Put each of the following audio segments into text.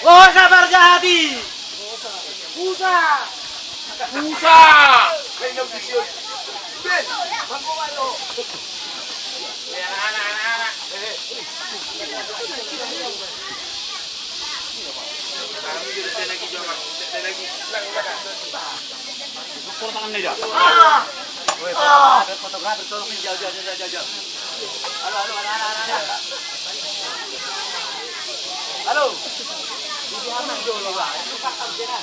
Oh, sabar hati. Busa. Busa. Kaya bisyo. Ben, magkuwalo. Anak-anak. Kami juga lagi jangan. Lagi. Kurang tangan dia. Fotografer tolong jauh. Halo, anak-anak. Halo. Di mana dulu, Pak? Itu fakta dia.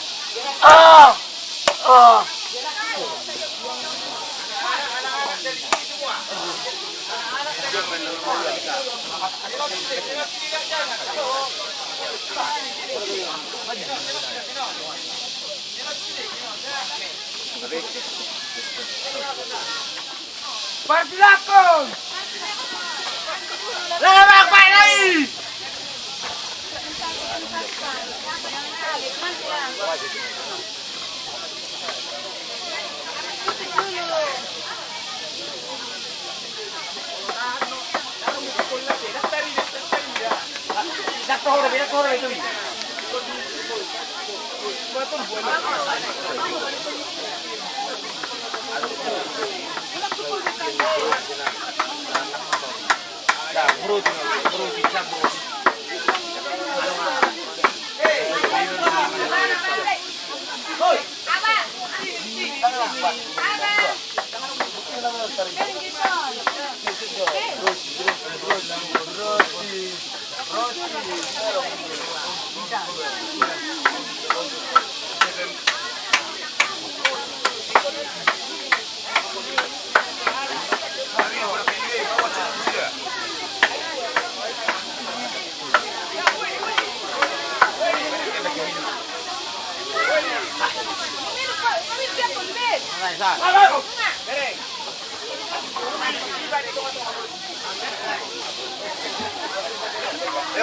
Anak-anak dari sini semua. Persilakan. Lewat baik lagi. Daktor itu.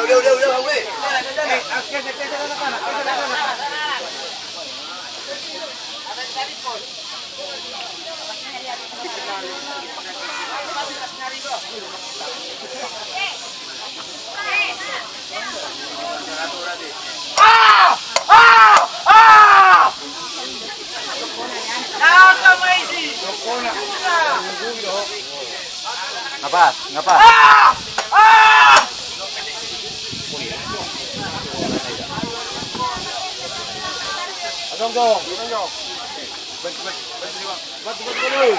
Udah, Bang Wi. Ngapa? Dong. Bantu dulu.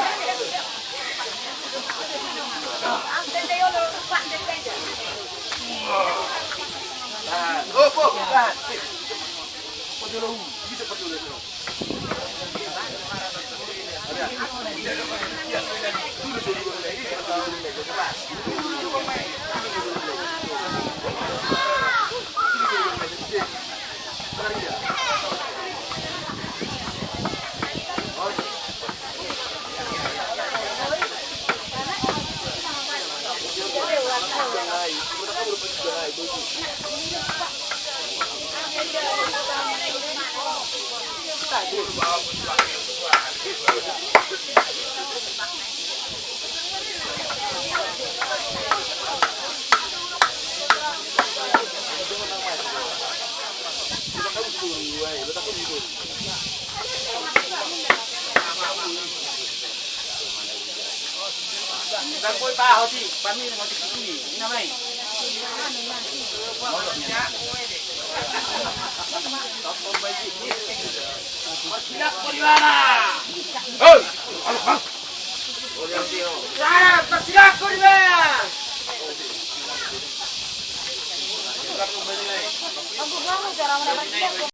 Dan koi pa hoti, pami ng hoti kini. Ini namanya. Tidak Pariwara. Hei, Cara persidak Pariwara. Aku kamu cara mendapatkan